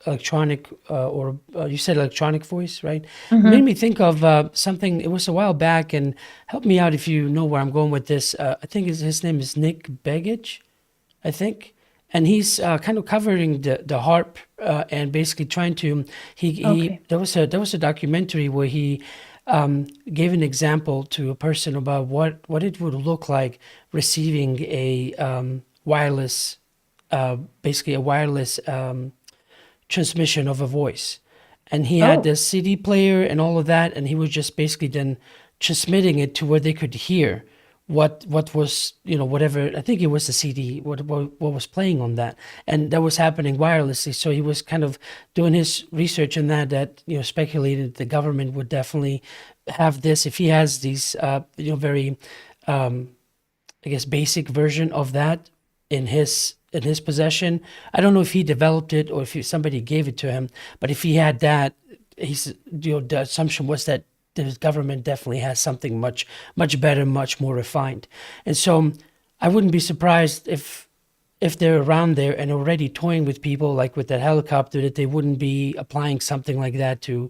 electronic, or you said electronic voice, right? It made me think of something. It was a while back, and help me out if you know where I'm going with this. I think his name is Nick Begich, I think. And he's kind of covering the harp and basically trying to. There was a documentary where he gave an example to a person about what it would look like receiving a wireless, basically a wireless transmission of a voice, and he had the CD player and all of that, and he was just basically then transmitting it to where they could hear what was, whatever, I think it was the CD, what was playing on that, and that was happening wirelessly. So he was kind of doing his research in that speculated the government would definitely have this if he has these very I guess basic version of that in his possession. I don't know if he developed it or if somebody gave it to him, but if he had that, the assumption was that the government definitely has something much better, much more refined. And so I wouldn't be surprised if they're around there and already toying with people, like with that helicopter, that they wouldn't be applying something like that to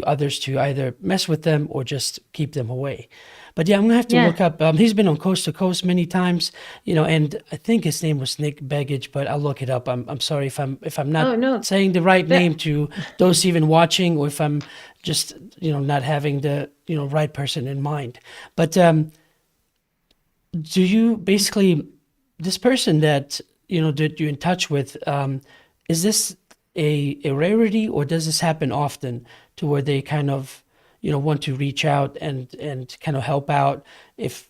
others to either mess with them or just keep them away. But yeah, I'm gonna have to look up. He's been on Coast to Coast many times, and I think his name was Nick Begich, but I'll look it up. I'm sorry if I'm not saying the right name to those even watching, or if I'm just not having the right person in mind. But do you basically, this person that that you're in touch with, is this a rarity, or does this happen often to where they kind of want to reach out and kind of help out if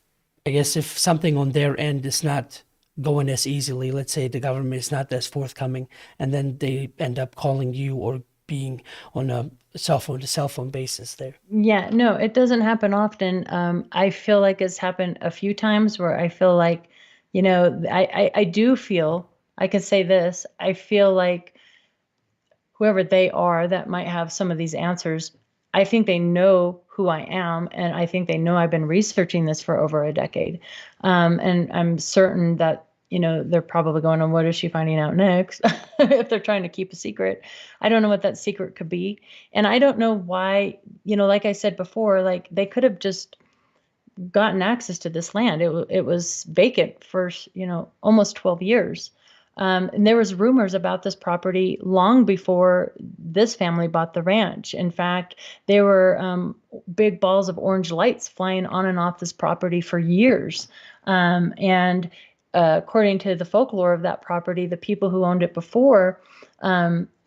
something on their end is not going as easily? Let's say the government is not as forthcoming, and then they end up calling you or being on a cell phone to cell phone basis there. Yeah, no, it doesn't happen often. I feel like it's happened a few times where I feel like, I do feel, I can say this, I feel like whoever they are that might have some of these answers, I think they know who I am, and I think they know I've been researching this for over a decade. And I'm certain that, they're probably going on, what is she finding out next? If they're trying to keep a secret. I don't know what that secret could be. And I don't know why, like I said before, like they could have just gotten access to this land. It was vacant for, almost 12 years. And there was rumors about this property long before this family bought the ranch. In fact, there were big balls of orange lights flying on and off this property for years. And according to the folklore of that property, the people who owned it before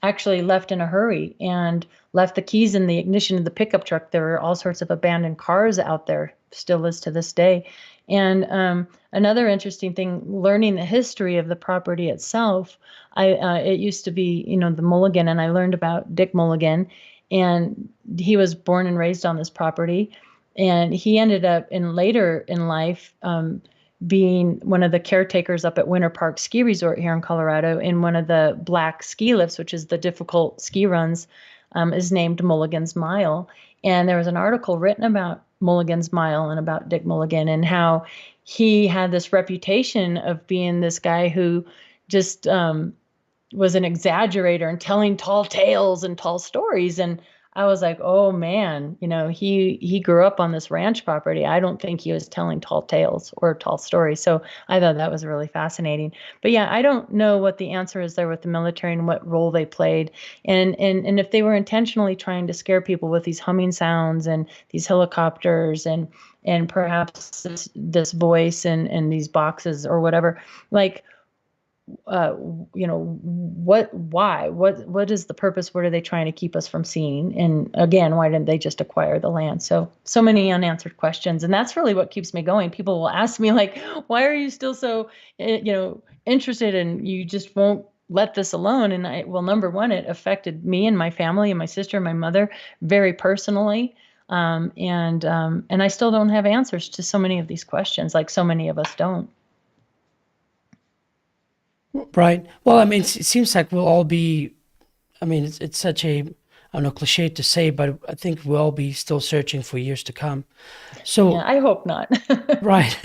actually left in a hurry and left the keys in the ignition of the pickup truck. There were all sorts of abandoned cars out there, still is to this day. And another interesting thing, learning the history of the property itself, it used to be, the Mulligan, and I learned about Dick Mulligan, and he was born and raised on this property, and he ended up later in life being one of the caretakers up at Winter Park Ski Resort here in Colorado in one of the black ski lifts, which is the difficult ski runs, is named Mulligan's Mile. And there was an article written about Mulligan's Mile and about Dick Mulligan and how he had this reputation of being this guy who just was an exaggerator and telling tall tales and tall stories. And I was like, oh man, he grew up on this ranch property. I don't think he was telling tall tales or tall stories. So I thought that was really fascinating. But yeah, I don't know what the answer is there with the military and what role they played. And if they were intentionally trying to scare people with these humming sounds and these helicopters and perhaps this voice and these boxes or whatever, like, what is the purpose? What are they trying to keep us from seeing? And again, why didn't they just acquire the land? So many unanswered questions. And that's really what keeps me going. People will ask me like, why are you still so, interested and you just won't let this alone? And number one, it affected me and my family and my sister and my mother very personally. And I still don't have answers to so many of these questions, like so many of us don't. Right. Well, I mean, it seems like we'll all be, I mean, it's such a, I don't know, cliche to say, but I think we'll all be still searching for years to come. So, yeah, I hope not. right.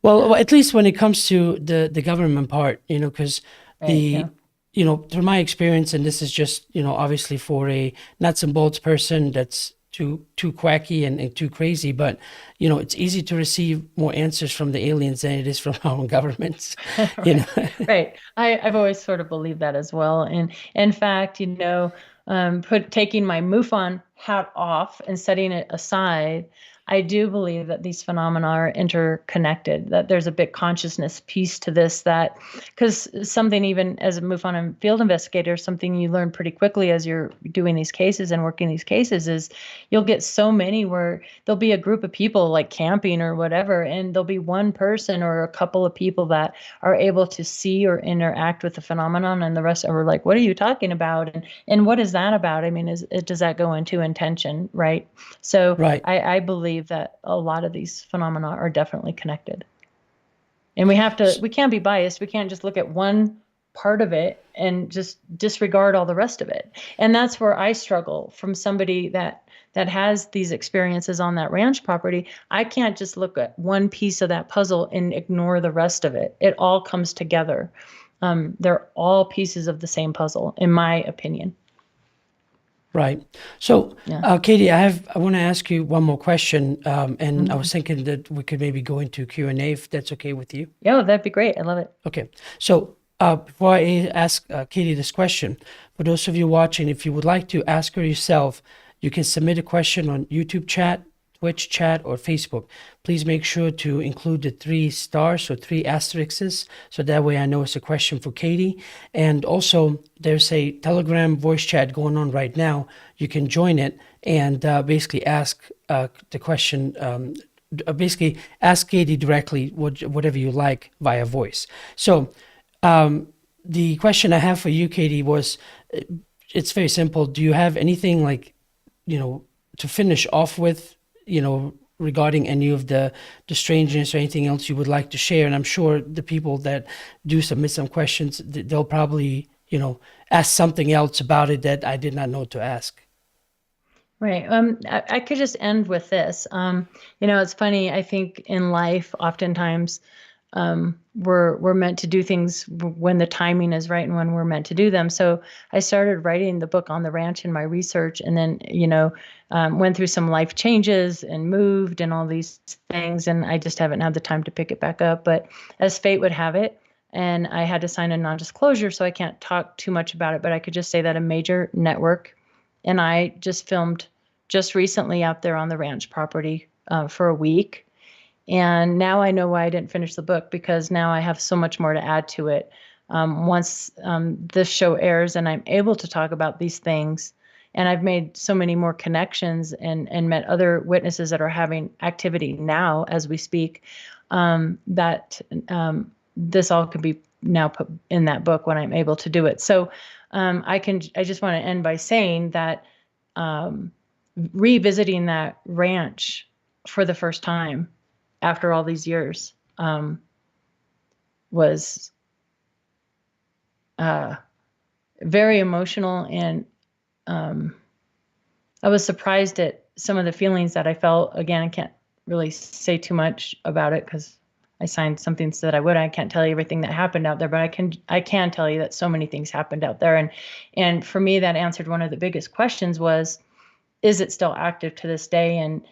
Well, at least when it comes to the government part, because Right, yeah. through my experience, and this is just, obviously for a nuts and bolts person that's too quacky and too crazy, but it's easy to receive more answers from the aliens than it is from our own governments. Right. Right. I've always sort of believed that as well. And in fact, taking my MOFON hat off and setting it aside, I do believe that these phenomena are interconnected, that there's a big consciousness piece to this, that because something, even as a MUFON and field investigator, something you learn pretty quickly as you're doing these cases and working these cases is you'll get so many where there'll be a group of people like camping or whatever, and there'll be one person or a couple of people that are able to see or interact with the phenomenon, and the rest are like, what are you talking about? And what is that about? I mean, does that go into intention, right? So Right. I believe that a lot of these phenomena are definitely connected. And we can't be biased. We can't just look at one part of it and just disregard all the rest of it. And that's where I struggle from somebody that has these experiences on that ranch property. I can't just look at one piece of that puzzle and ignore the rest of it. It all comes together. They're all pieces of the same puzzle, in my opinion. Right. So, Yeah. Katie, I want to ask you one more question, and I was thinking that we could maybe go into Q&A if that's okay with you. Yeah, that'd be great. I love it. Okay. So, before I ask Katie this question, for those of you watching, if you would like to ask her yourself, you can submit a question on YouTube chat, Twitch chat, or Facebook. Please make sure to include the 3 stars or 3 asterisks, so that way I know it's a question for Katie. And also, there's a Telegram voice chat going on right now. You can join it and basically ask the question. Basically, ask Katie directly whatever you like via voice. So, the question I have for you, Katie, was, it's very simple. Do you have anything like, to finish off with, regarding any of the strangeness or anything else you would like to share? And I'm sure the people that do submit some questions, they'll probably, ask something else about it that I did not know to ask. Right. I could just end with this. It's funny. I think in life, oftentimes, we're meant to do things when the timing is right and when we're meant to do them. So I started writing the book on the ranch in my research, and then, went through some life changes and moved and all these things. And I just haven't had the time to pick it back up. But as fate would have it, and I had to sign a non-disclosure, so I can't talk too much about it, but I could just say that a major network and I just filmed just recently out there on the ranch property for a week. And now I know why I didn't finish the book, because now I have so much more to add to it. Once this show airs and I'm able to talk about these things, and I've made so many more connections and met other witnesses that are having activity now as we speak, that this all could be now put in that book when I'm able to do it. So I just want to end by saying that revisiting that ranch for the first time after all these years was very emotional, and I was surprised at some of the feelings that I felt. Again, I can't really say too much about it because I signed something so that I would. I can't tell you everything that happened out there, but I can tell you that so many things happened out there, and for me, that answered one of the biggest questions was, is it still active to this day, and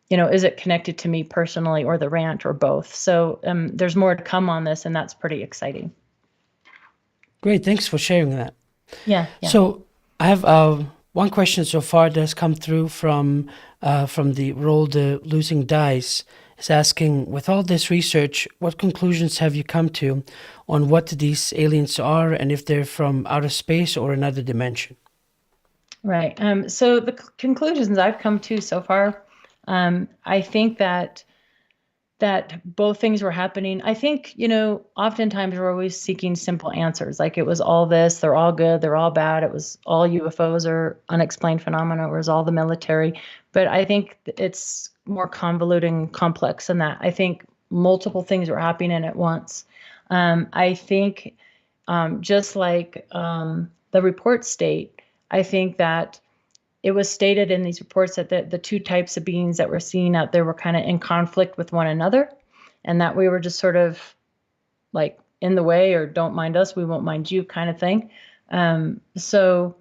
is it connected to me personally or the ranch or both? So there's more to come on this, and that's pretty exciting. Great, thanks for sharing that. Yeah. So I have one question so far that's come through from the Roll the Losing Dice. Is asking, with all this research, what conclusions have you come to on what these aliens are and if they're from outer space or another dimension? Right. So the conclusions I've come to so far, I think that both things were happening. I think, oftentimes we're always seeking simple answers. Like it was all this, they're all good, they're all bad. It was all UFOs or unexplained phenomena. It was all the military. But I think it's more convoluted and complex than that. I think multiple things were happening at once. I think just like the reports state, I think that it was stated in these reports that the two types of beings that we're seeing out there were kind of in conflict with one another, and that we were just sort of like in the way, or don't mind us, we won't mind you kind of thing. So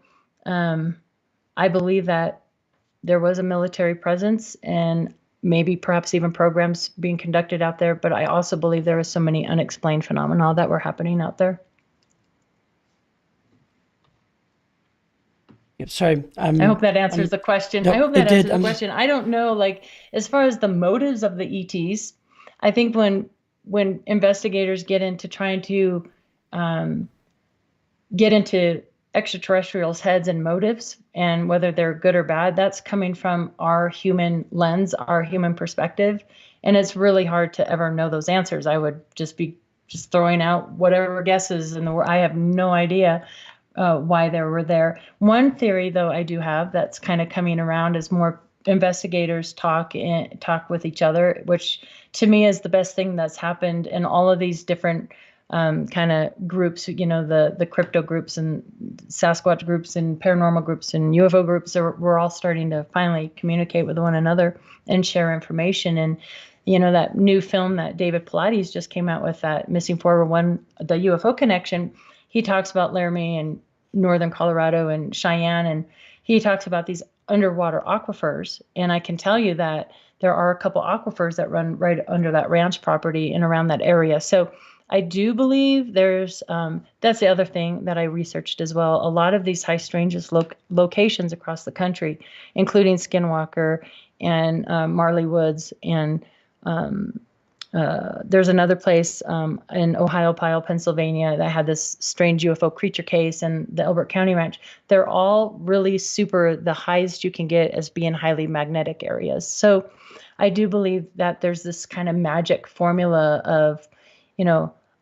I believe that there was a military presence and maybe perhaps even programs being conducted out there, but I also believe there are so many unexplained phenomena that were happening out there. Sorry. I hope that answers the question. No, I hope that it answers did. the question. I don't know, like, as far as the motives of the ETs, I think when investigators get into trying to get into extraterrestrials' heads and motives and whether they're good or bad, that's coming from our human lens, our human perspective. And it's really hard to ever know those answers. I would just be throwing out whatever guesses in the world. I have no idea why they were there. One theory, though, I do have that's kind of coming around is more investigators talk with each other, which to me is the best thing that's happened in all of these different kind of groups, the crypto groups and Sasquatch groups and paranormal groups and UFO groups. We're all starting to finally communicate with one another and share information. And, that new film that David Pilates just came out with, that Missing 411, the UFO connection, he talks about Laramie and northern Colorado and Cheyenne, and he talks about these underwater aquifers. And I can tell you that there are a couple aquifers that run right under that ranch property and around that area. So I do believe there's, that's the other thing that I researched as well. A lot of these high strangeness locations across the country, including Skinwalker and Marley Woods, and there's another place in Ohiopyle, Pennsylvania, that had this strange UFO creature case, and the Elbert County Ranch. They're all really the highest you can get as being highly magnetic areas. So I do believe that there's this kind of magic formula of,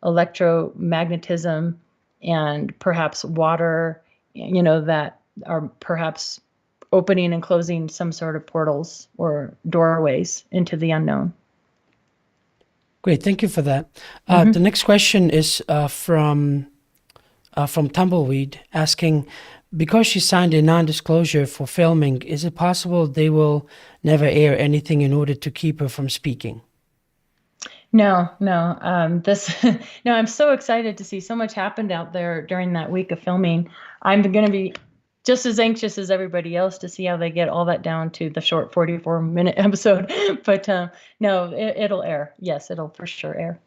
electromagnetism and perhaps water, that are perhaps opening and closing some sort of portals or doorways into the unknown. Great, thank you for that. The next question is from Tumbleweed, asking, because she signed a non-disclosure for filming, is it possible they will never air anything in order to keep her from speaking? No. No, I'm so excited to see so much happened out there during that week of filming. I'm going to be just as anxious as everybody else to see how they get all that down to the short 44-minute episode. But no, it'll air. Yes, it'll for sure air.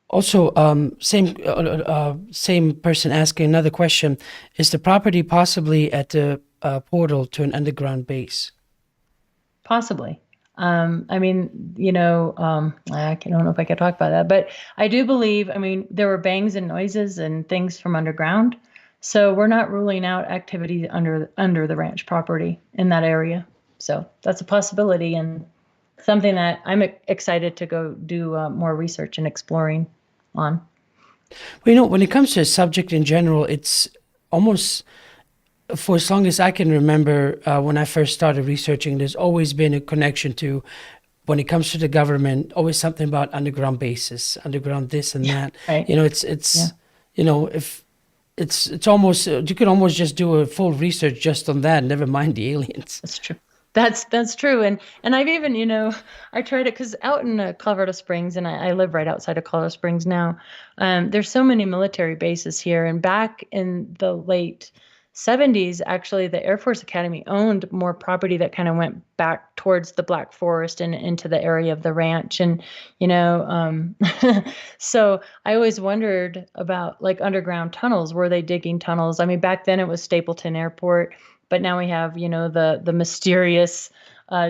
Also, same person asking another question. Is the property possibly at the portal to an underground base? Possibly. I don't know if I could talk about that, but I do believe, there were bangs and noises and things from underground. So we're not ruling out activity under the ranch property in that area. So that's a possibility and something that I'm excited to go do more research and exploring on. Well, when it comes to a subject in general, it's almost, for as long as I can remember, when I first started researching, there's always been a connection to when it comes to the government, always something about underground bases, underground this and that. Right. It's if it's almost you could almost just do a full research just on that, never mind the aliens. That's true. That's true. And I've even, I tried it because out in Colorado Springs, and I live right outside of Colorado Springs now. There's so many military bases here, and back in the late 70s, actually, the Air Force Academy owned more property that kind of went back towards the Black Forest and into the area of the ranch. And, so I always wondered about like underground tunnels. Were they digging tunnels? I mean, back then it was Stapleton Airport, but now we have, the mysterious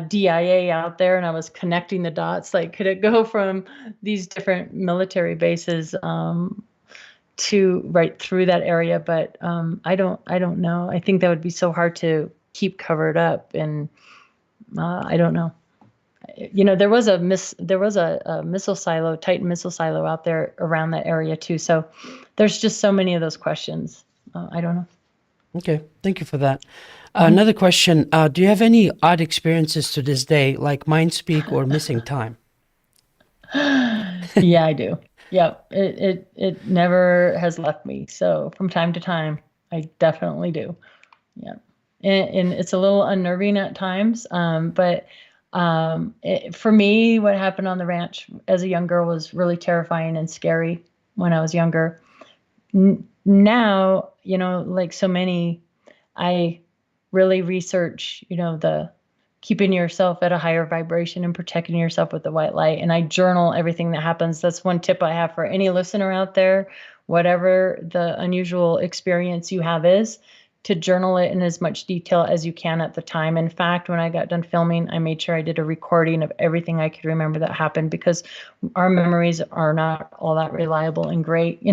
DIA out there. And I was connecting the dots. Like, could it go from these different military bases to right through that area? But I don't know. I think that would be so hard to keep covered up, and I don't know. There was a missile silo, Titan missile silo out there around that area too. So there's just so many of those questions. I don't know. Okay, thank you for that. Another question: do you have any odd experiences to this day, like mind speak or missing time? Yeah, I do. Yeah, it never has left me. So from time to time, I definitely do. Yeah, and it's a little unnerving at times. But for me, what happened on the ranch as a young girl was really terrifying and scary when I was younger. Now, like so many, I really research, the keeping yourself at a higher vibration and protecting yourself with the white light. And I journal everything that happens. That's one tip I have for any listener out there. Whatever the unusual experience you have is, to journal it in as much detail as you can at the time. In fact, when I got done filming, I made sure I did a recording of everything I could remember that happened, because our memories are not all that reliable and great,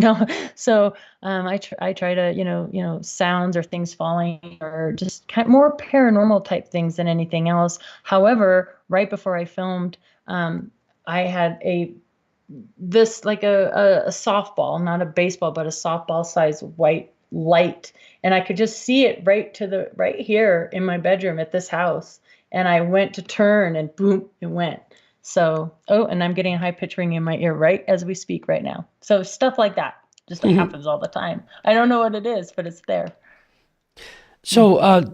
So I try to, sounds or things falling or just kind of more paranormal type things than anything else. However, right before I filmed, I had this like a softball, not a baseball, but a softball size white light, and I could just see it right here in my bedroom at this house. And I went to turn and boom, it went. So, and I'm getting a high pitch ring in my ear right as we speak right now. So stuff like that just happens all the time. I don't know what it is, but it's there. So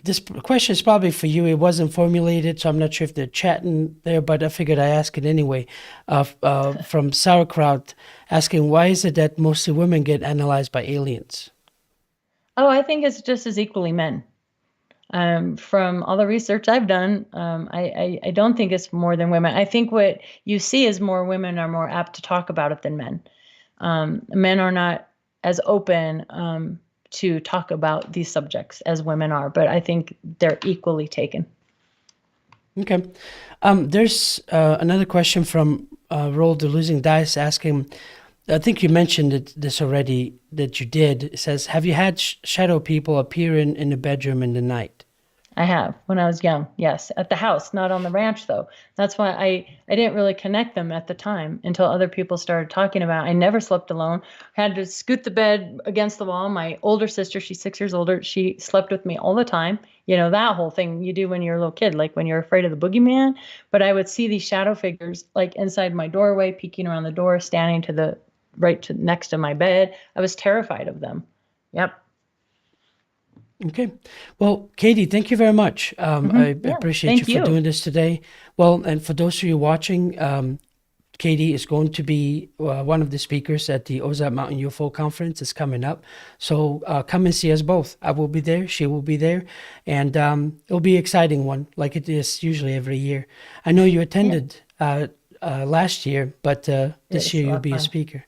this question is probably for you. It wasn't formulated, so I'm not sure if they're chatting there, but I figured I ask it anyway. From Sauerkraut, asking, why is it that mostly women get analyzed by aliens? Oh, I think it's just as equally men. From all the research I've done, I don't think it's more than women. I think what you see is more women are more apt to talk about it than men. Men are not as open to talk about these subjects as women are, but I think they're equally taken. Okay. There's another question from Roll the Losing Dice asking, I think you mentioned this already, that you did. It says, have you had shadow people appear in the bedroom in the night? I have, when I was young, yes, at the house, not on the ranch though. That's why I didn't really connect them at the time until other people started talking about it. I never slept alone. I had to scoot the bed against the wall. My older sister, she's 6 years older, she slept with me all the time. That whole thing you do when you're a little kid, like when you're afraid of the boogeyman. But I would see these shadow figures like inside my doorway, peeking around the door, standing next to my bed. I was terrified of them. Yep. Okay. Well, Katie, thank you very much. I appreciate you for doing this today. Well, and for those of you watching, Katie is going to be one of the speakers at the Ozark Mountain UFO Conference. It's coming up. So come and see us both. I will be there. She will be there. And it'll be an exciting one, like it is usually every year. I know you attended last year, but this year you'll be a speaker.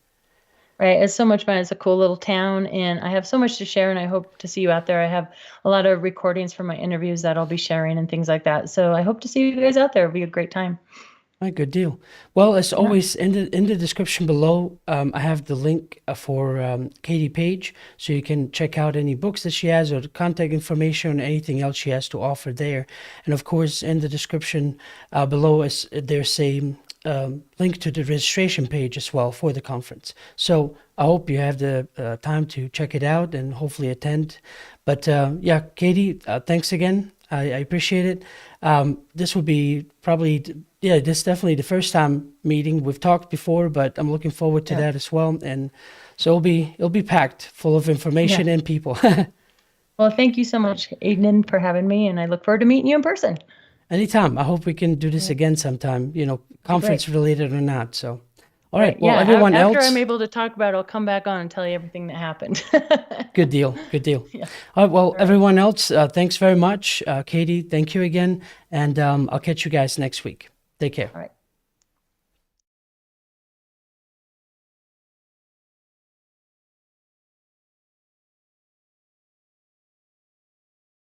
Right. It's so much fun. It's a cool little town, and I have so much to share, and I hope to see you out there. I have a lot of recordings from my interviews that I'll be sharing and things like that. So I hope to see you guys out there. It'll be a great time. All right, good deal. Well, as always, in the description below, I have the link for Katie Paige, so you can check out any books that she has or the contact information or anything else she has to offer there. And of course, in the description below, there's a link to the registration page as well for the conference. So I hope you have the time to check it out and hopefully attend. But yeah, Katie, thanks again. I appreciate it. This will be probably, this is definitely the first time meeting. We've talked before, but I'm looking forward to that as well. And so it'll be packed full of information and people. Well, thank you so much, Aiden, for having me, and I look forward to meeting you in person. Anytime. I hope we can do this again sometime, conference related or not. So, all right. Right. Well, Yeah, everyone after else. I'm able to talk about it, I'll come back on and tell you everything that happened. Good deal. Good deal. Yeah. All right. Well, everyone else, thanks very much. Katie, thank you again. And I'll catch you guys next week. Take care. All right.